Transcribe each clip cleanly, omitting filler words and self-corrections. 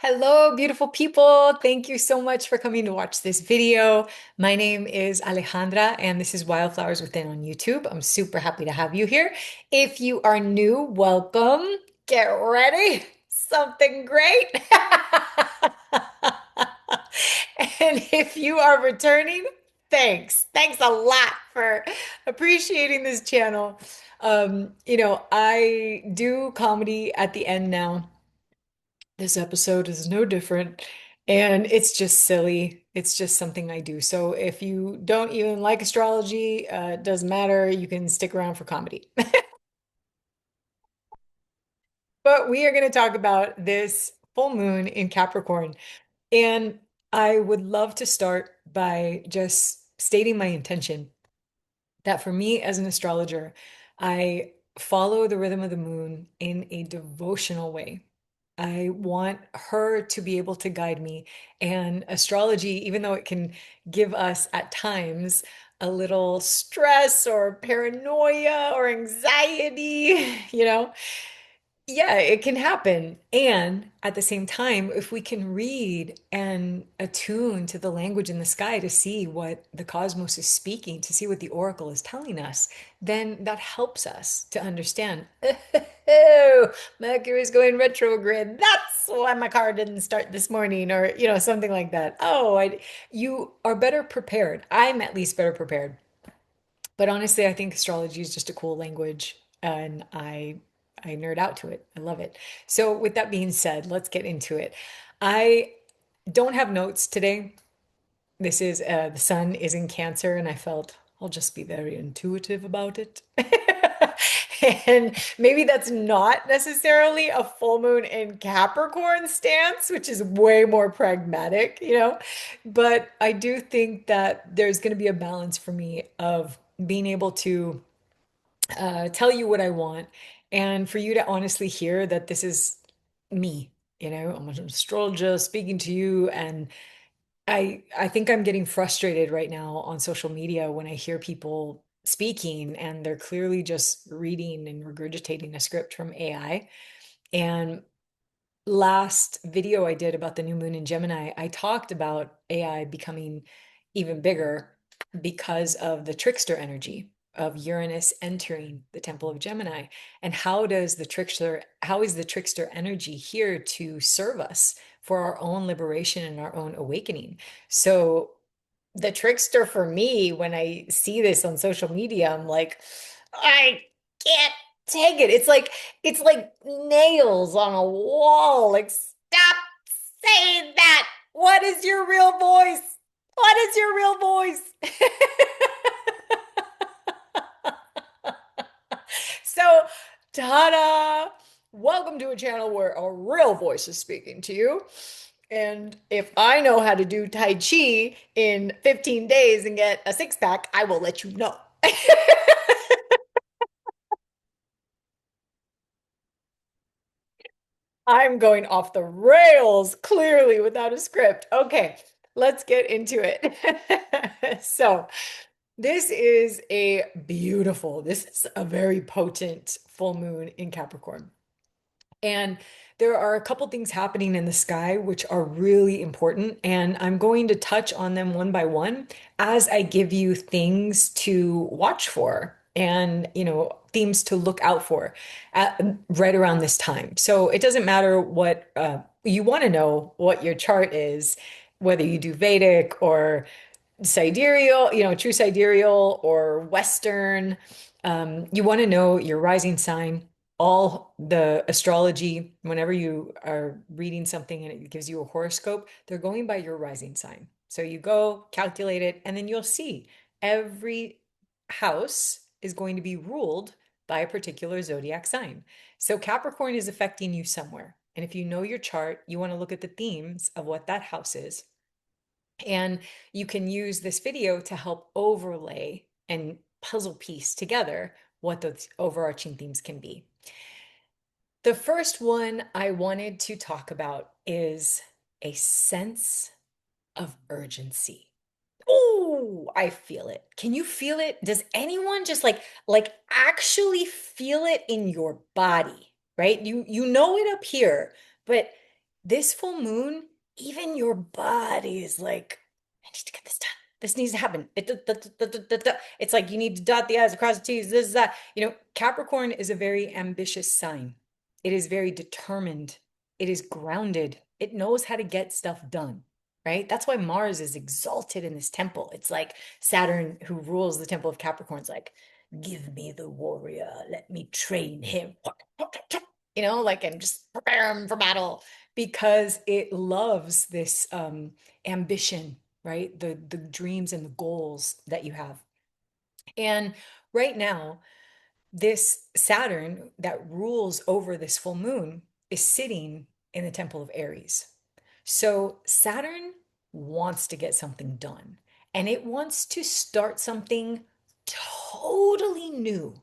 Hello, beautiful people. Thank you so much for coming to watch this video. My name is Alejandra, and this is Wildflowers Within on YouTube. I'm super happy to have you here. If you are new, welcome. Get ready. Something great. And if you are returning, thanks. Thanks a lot for appreciating this channel. I do comedy at the end now. This episode is no different. And it's just silly. It's just something I do. So if you don't even like astrology, it doesn't matter. You can stick around for comedy. But we are going to talk about this full moon in Capricorn. And I would love to start by just stating my intention that for me as an astrologer, I follow the rhythm of the moon in a devotional way. I want her to be able to guide me. And astrology, even though it can give us at times a little stress or paranoia or anxiety, yeah, it can happen. And at the same time, if we can read and attune to the language in the sky to see what the cosmos is speaking, to see what the oracle is telling us, then that helps us to understand. Oh, Mercury's going retrograde. That's why my car didn't start this morning, or something like that. You are better prepared. I'm at least better prepared. But honestly, I think astrology is just a cool language, and I nerd out to it. I love it. So with that being said, let's get into it. I don't have notes today. This is the sun is in Cancer, and I felt I'll just be very intuitive about it. And maybe that's not necessarily a full moon in Capricorn stance, which is way more pragmatic. But I do think that there's going to be a balance for me of being able to tell you what I want and for you to honestly hear that this is me. I'm an astrologer speaking to you, and I think I'm getting frustrated right now on social media when I hear people speaking and they're clearly just reading and regurgitating a script from AI. And last video I did about the new moon in Gemini, I talked about AI becoming even bigger because of the trickster energy of Uranus entering the temple of Gemini. And how is the trickster energy here to serve us for our own liberation and our own awakening? So the trickster for me, when I see this on social media, I'm like, I can't take it. It's like nails on a wall. Like, stop saying that. What is your real voice? What is your real voice? So, ta-da! Welcome to a channel where a real voice is speaking to you. And if I know how to do Tai Chi in 15 days and get a six pack, I will let you know. I'm going off the rails clearly without a script. Okay, let's get into it. So, this is a very potent full moon in Capricorn. And there are a couple things happening in the sky which are really important. And I'm going to touch on them one by one as I give you things to watch for and, themes to look out for right around this time. So it doesn't matter what you want to know what your chart is, whether you do Vedic or sidereal, true sidereal or Western. You want to know your rising sign, all the astrology, whenever you are reading something and it gives you a horoscope, they're going by your rising sign. So you go calculate it, and then you'll see every house is going to be ruled by a particular zodiac sign. So Capricorn is affecting you somewhere. And if you know your chart, you want to look at the themes of what that house is, and you can use this video to help overlay and puzzle piece together what those overarching themes can be. The first one I wanted to talk about is a sense of urgency. Oh, I feel it. Can you feel it? Does anyone just like actually feel it in your body, right? You know it up here, but This full moon, even your body is like, I need to get this done. This needs to happen. It's like you need to dot the I's, across the T's, this, that. Capricorn is a very ambitious sign. It is very determined. It is grounded. It knows how to get stuff done, right? That's why Mars is exalted in this temple. It's like Saturn, who rules the temple of Capricorn's like, give me the warrior. Let me train him. Like, and just prepare him for battle because it loves this ambition, right? The dreams and the goals that you have. And right now, this Saturn that rules over this full moon is sitting in the temple of Aries. So Saturn wants to get something done and it wants to start something totally new.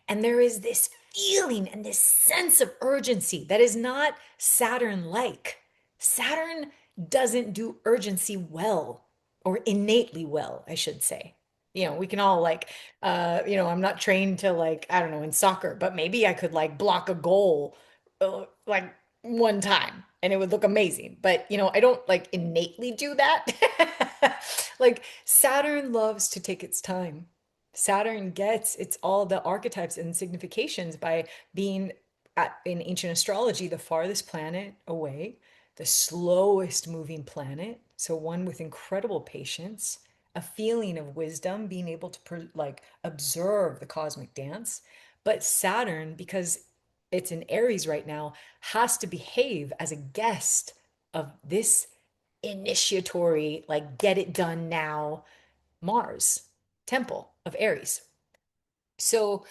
And there is this feeling and this sense of urgency that is not Saturn like. Saturn doesn't do urgency well, or innately well, I should say. We can all like, I'm not trained to like, I don't know, in soccer, but maybe I could like block a goal like one time and it would look amazing. But, I don't like innately do that. Like Saturn loves to take its time. Saturn gets it's all the archetypes and significations by being in ancient astrology the farthest planet away, the slowest moving planet, so one with incredible patience, a feeling of wisdom, being able to like observe the cosmic dance. But Saturn, because it's in Aries right now, has to behave as a guest of this initiatory, like get it done now Mars temple of Aries. So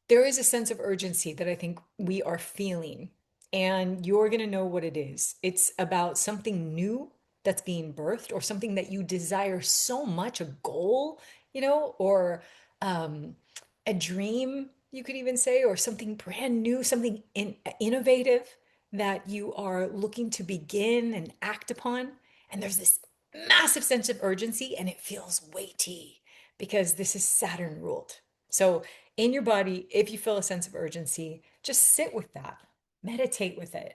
there is a sense of urgency that I think we are feeling, and you're going to know what it is. It's about something new that's being birthed, or something that you desire so much, a goal, or um, a dream, you could even say, or something brand new, something innovative that you are looking to begin and act upon. And there's this massive sense of urgency, and it feels weighty because this is Saturn ruled. So, in your body, if you feel a sense of urgency, just sit with that, meditate with it.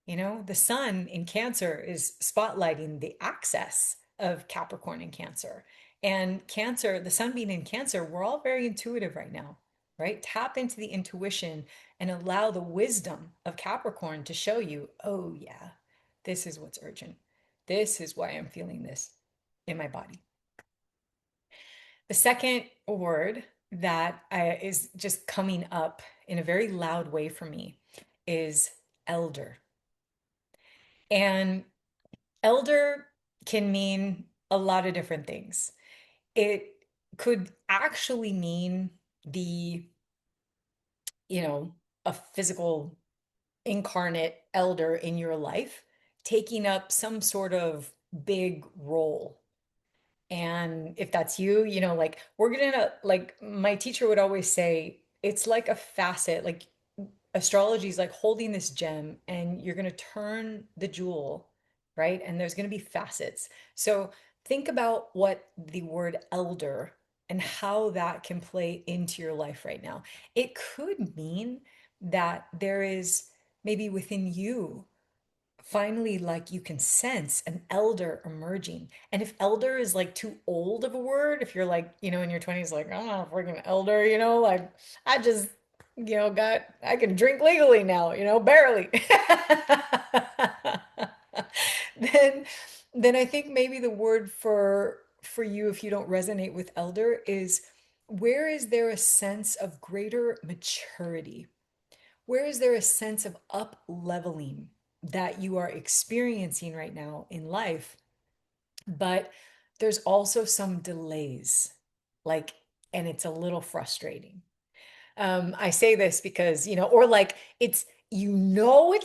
The sun in Cancer is spotlighting the access of Capricorn in Cancer. And Cancer, the sun being in Cancer, we're all very intuitive right now, right? Tap into the intuition and allow the wisdom of Capricorn to show you, oh, yeah, this is what's urgent. This is why I'm feeling this in my body. The second word that is just coming up in a very loud way for me is elder. And elder can mean a lot of different things. It could actually mean the, you know, a physical incarnate elder in your life taking up some sort of big role. And if that's you, like we're gonna like my teacher would always say, it's like a facet, like astrology is like holding this gem and you're gonna turn the jewel, right? And there's gonna be facets. So think about what the word elder and how that can play into your life right now. It could mean that there is maybe within you finally like you can sense an elder emerging. And if elder is like too old of a word, if you're like, in your 20s, like, I'm not a freaking elder, like I just, I can drink legally now, barely. Then then I think maybe the word for you if you don't resonate with elder is where is there a sense of greater maturity? Where is there a sense of up leveling that you are experiencing right now in life? But there's also some delays, like, and it's a little frustrating. I say this because, or like it's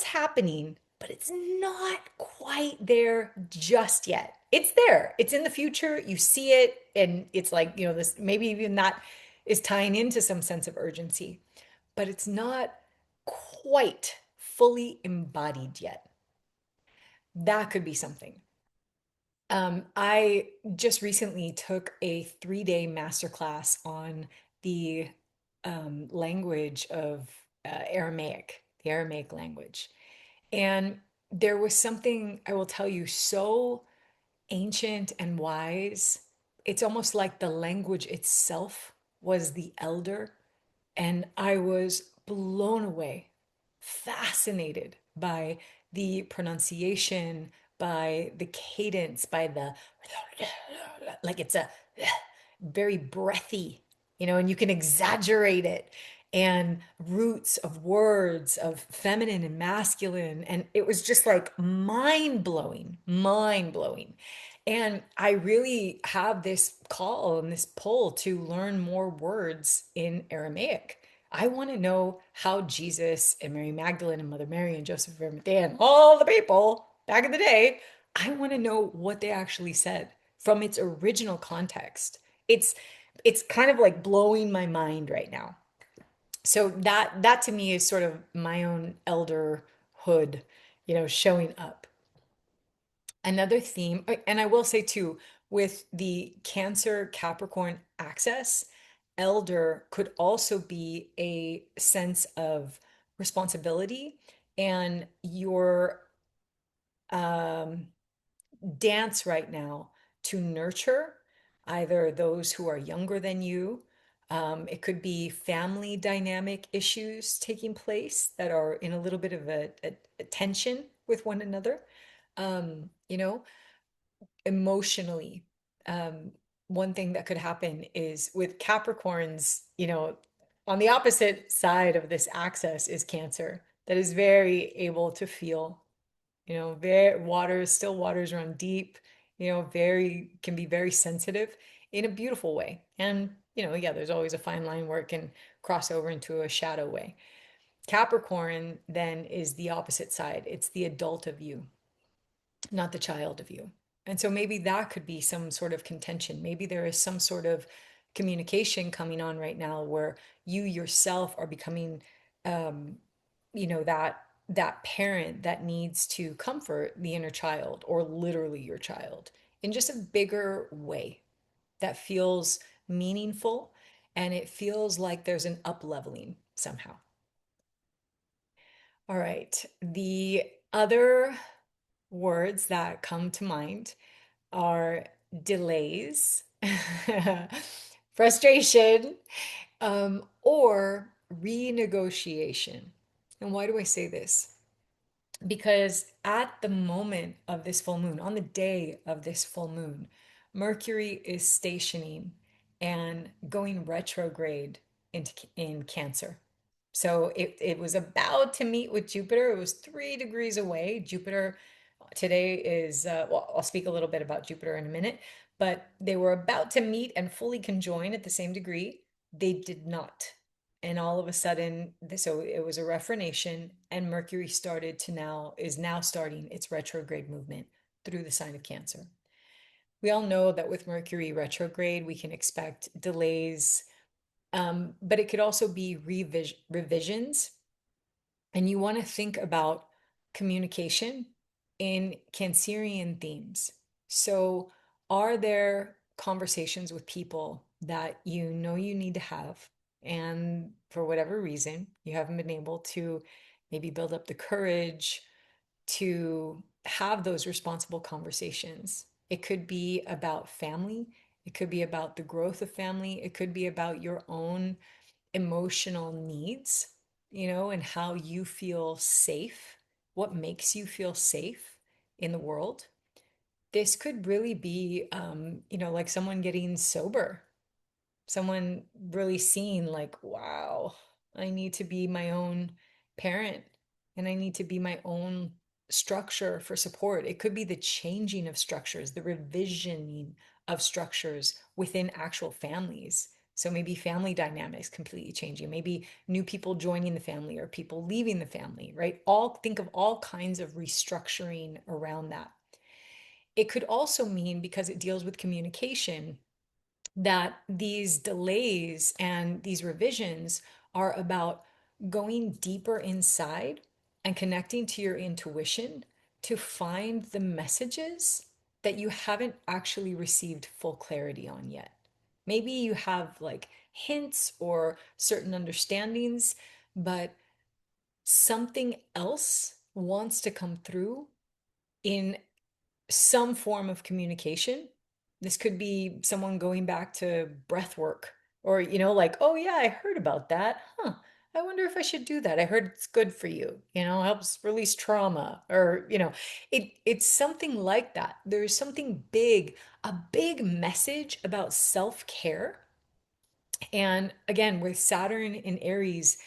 happening, but it's not quite there just yet. It's there, it's in the future. You see it, and it's like, this maybe even that is tying into some sense of urgency, but it's not quite fully embodied yet. That could be something. I just recently took a 3-day masterclass on the language of Aramaic, the Aramaic language. And there was something, I will tell you, so ancient and wise. It's almost like the language itself was the elder. And I was blown away, fascinated by the pronunciation, by the cadence, by the like it's a very breathy, and you can exaggerate it, and roots of words of feminine and masculine. And it was just like mind blowing, mind blowing. And I really have this call and this pull to learn more words in Aramaic. I want to know how Jesus and Mary Magdalene and Mother Mary and Joseph of Arimathea and all the people back in the day, I want to know what they actually said from its original context. It's it's kind of like blowing my mind right now. So that to me is sort of my own elderhood, showing up. Another theme, and I will say too, with the Cancer Capricorn axis, elder could also be a sense of responsibility and your um, dance right now to nurture either those who are younger than you. It could be family dynamic issues taking place that are in a little bit of a tension with one another. You know, emotionally. Um, One thing that could happen is with Capricorns, on the opposite side of this axis is Cancer, that is very able to feel, very still waters run deep, very can be very sensitive in a beautiful way. And, yeah, there's always a fine line where it can cross over into a shadow way. Capricorn then is the opposite side. It's the adult of you, not the child of you. And so maybe that could be some sort of contention. Maybe there is some sort of communication coming on right now where you yourself are becoming, um, that parent that needs to comfort the inner child or literally your child in just a bigger way that feels meaningful, and it feels like there's an up leveling somehow. All right. The other words that come to mind are delays, frustration, or renegotiation. And why do I say this? Because at the moment of this full moon, on the day of this full moon, Mercury is stationing and going retrograde in Cancer. So it was about to meet with Jupiter. It was 3 degrees away. Jupiter today is, well, I'll speak a little bit about Jupiter in a minute, but they were about to meet and fully conjoin at the same degree. They did not. And all of a sudden, so it was a reformation, and Mercury is now starting its retrograde movement through the sign of Cancer. We all know that with Mercury retrograde, we can expect delays, but it could also be revisions. And you want to think about communication in Cancerian themes. So, are there conversations with people that you need to have, and for whatever reason, you haven't been able to maybe build up the courage to have those responsible conversations? It could be about family, it could be about the growth of family, it could be about your own emotional needs, and how you feel safe, what makes you feel safe in the world. This could really be, like someone getting sober, someone really seeing, like, wow, I need to be my own parent and I need to be my own structure for support. It could be the changing of structures, the revisioning of structures within actual families. So maybe family dynamics completely changing, maybe new people joining the family or people leaving the family, right? Think of all kinds of restructuring around that. It could also mean, because it deals with communication, that these delays and these revisions are about going deeper inside and connecting to your intuition to find the messages that you haven't actually received full clarity on yet. Maybe you have like hints or certain understandings, but something else wants to come through in some form of communication. This could be someone going back to breath work or, like, oh, yeah, I heard about that. Huh. I wonder if I should do that. I heard it's good for you, helps release trauma or, it's something like that. There's something big, a big message about self-care. And again, with Saturn in Aries,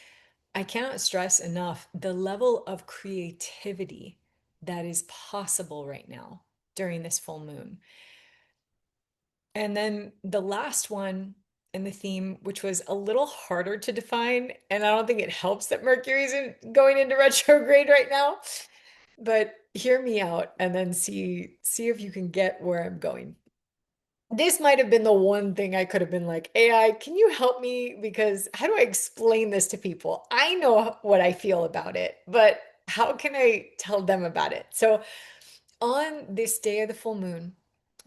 I cannot stress enough the level of creativity that is possible right now during this full moon. And then the last one in the theme, which was a little harder to define, and I don't think it helps that Mercury's going into retrograde right now, but hear me out and then see if you can get where I'm going. This might have been the one thing I could have been like, AI, can you help me? Because how do I explain this to people? I know what I feel about it, but how can I tell them about it? So, on this day of the full moon,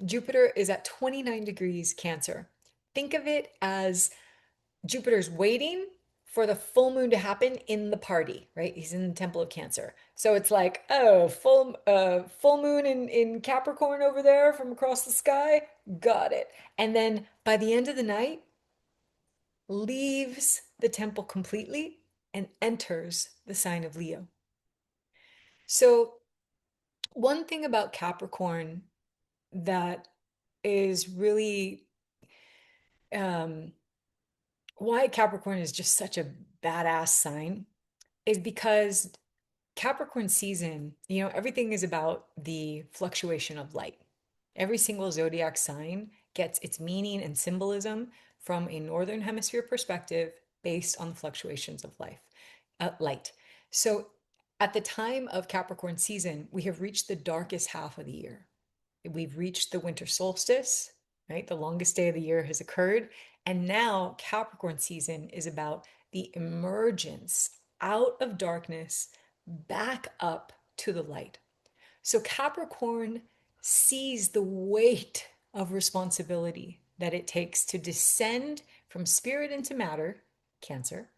Jupiter is at 29 degrees Cancer. Think of it as Jupiter's waiting for the full moon to happen in the party, right? He's in the temple of Cancer. So it's like, oh, full moon in Capricorn over there from across the sky. Got it. And then by the end of the night, leaves the temple completely and enters the sign of Leo. So one thing about Capricorn that is really um, why Capricorn is just such a badass sign is because Capricorn season, everything is about the fluctuation of light. Every single zodiac sign gets its meaning and symbolism from a northern hemisphere perspective based on the fluctuations of light. So at the time of Capricorn season, we have reached the darkest half of the year. We've reached the winter solstice, right? The longest day of the year has occurred. And now Capricorn season is about the emergence out of darkness back up to the light. So Capricorn sees the weight of responsibility that it takes to descend from spirit into matter, Cancer,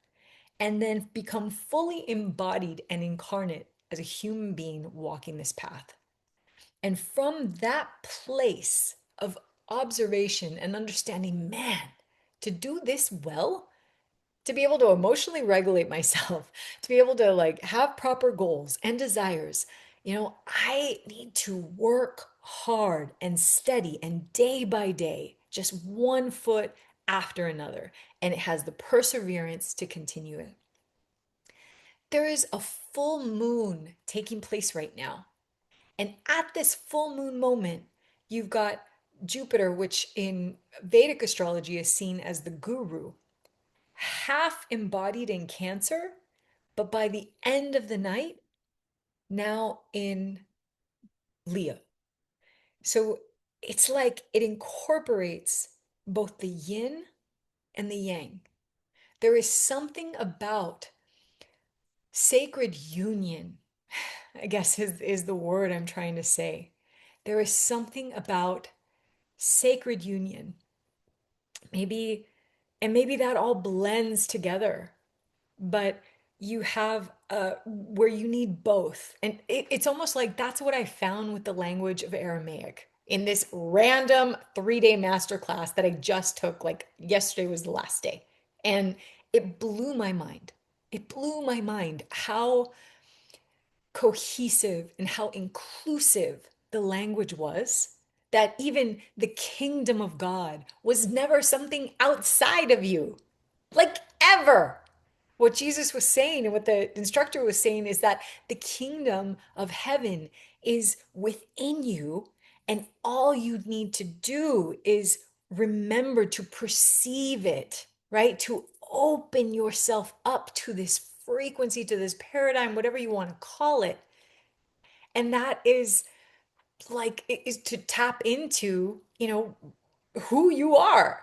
and then become fully embodied and incarnate as a human being walking this path. And from that place of observation and understanding, man, to do this well, to be able to emotionally regulate myself, to be able to like have proper goals and desires, I need to work hard and steady and day by day, just one foot after another. And it has the perseverance to continue it. There is a full moon taking place right now. And at this full moon moment, you've got Jupiter, which in Vedic astrology is seen as the guru, half embodied in Cancer, but by the end of the night, now in Leo. So it's like it incorporates both the yin and the yang. There is something about sacred union, I guess is the word I'm trying to say. There is something about sacred union. Maybe that all blends together, but you have where you need both. And it's almost like that's what I found with the language of Aramaic in this random 3-day masterclass that I just took. Like yesterday was the last day. And it blew my mind. It blew my mind how cohesive and how inclusive the language was, that even the kingdom of God was never something outside of you, like ever. What Jesus was saying and what the instructor was saying is that the kingdom of heaven is within you, and all you need to do is remember to perceive it, right? To open yourself up to this frequency, to this paradigm, whatever you want to call it. And that is like, it is to tap into, who you are,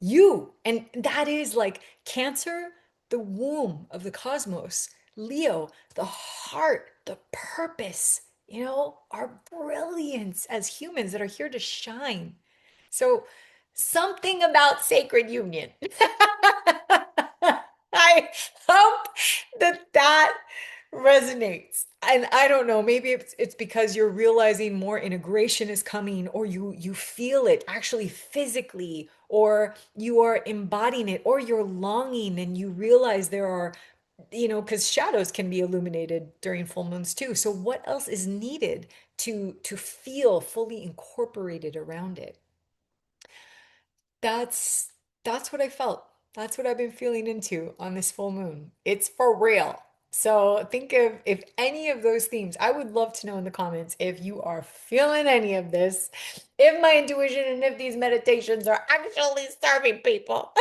you. And that is like Cancer, the womb of the cosmos, Leo, the heart, the purpose, our brilliance as humans that are here to shine. So, something about sacred union. I hope that resonates. And I don't know, maybe it's because you're realizing more integration is coming, or you feel it actually physically, or you are embodying it, or you're longing and you realize there are, because shadows can be illuminated during full moons too. So what else is needed to feel fully incorporated around it? That's that's what I felt. That's what I've been feeling into on this full moon. It's for real. So think of if any of those themes, I would love to know in the comments if you are feeling any of this, if my intuition and if these meditations are actually serving people.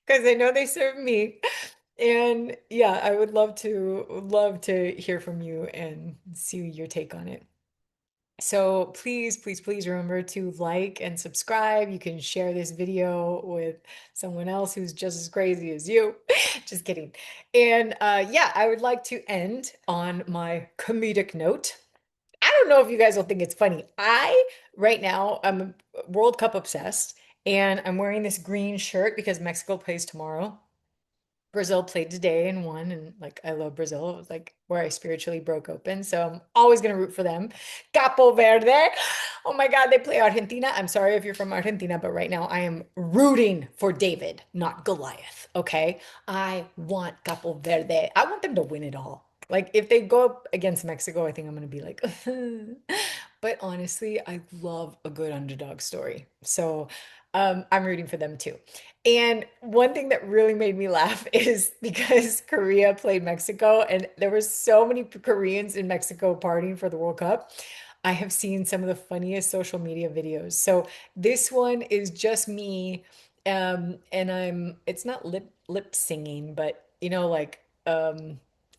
Because I know they serve me. And yeah, I would love to hear from you and see your take on it. So please, please, please remember to like and subscribe. You can share this video with someone else who's just as crazy as you. Just kidding. And yeah, I would like to end on my comedic note. I don't know if you guys will think it's funny. Right now, I'm World Cup obsessed, and I'm wearing this green shirt because Mexico plays tomorrow. Brazil played today and won, and like I love Brazil. It was like where I spiritually broke open. So I'm always gonna root for them. Capo Verde. Oh my God, they play Argentina. I'm sorry if you're from Argentina, but right now I am rooting for David, not Goliath. Okay. I want Capo Verde. I want them to win it all. Like if they go up against Mexico, I think I'm gonna be like, but honestly, I love a good underdog story. So I'm rooting for them too. And one thing that really made me laugh is because Korea played Mexico and there were so many Koreans in Mexico partying for the World Cup. I have seen some of the funniest social media videos. So this one is just me, and it's not lip singing, but like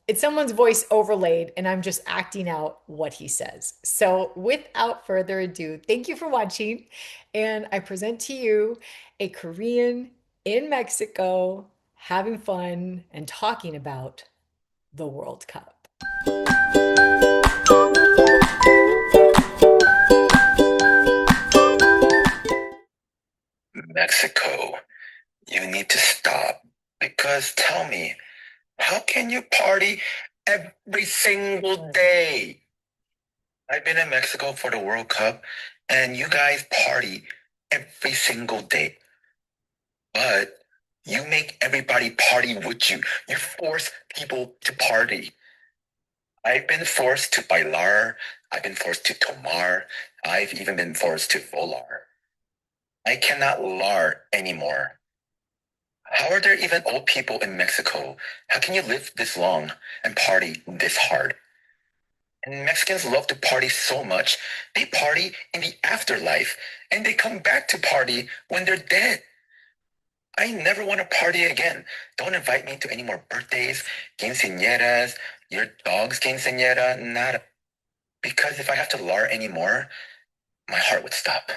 it's someone's voice overlaid and I'm just acting out what he says. So without further ado, thank you for watching. And I present to you a Korean in Mexico having fun and talking about the World Cup. Mexico, you need to stop. Because tell me, how can you party every single day? I've been in Mexico for the World Cup, and you guys party every single day. But you make everybody party with you. You force people to party. I've been forced to bailar. I've been forced to tomar. I've even been forced to volar. I cannot lar anymore. How are there even old people in Mexico? How can you live this long and party this hard? And Mexicans love to party so much, they party in the afterlife and they come back to party when they're dead. I never want to party again. Don't invite me to any more birthdays, quinceañeras, your dog's quinceañera, nada. Because if I have to lar anymore, my heart would stop.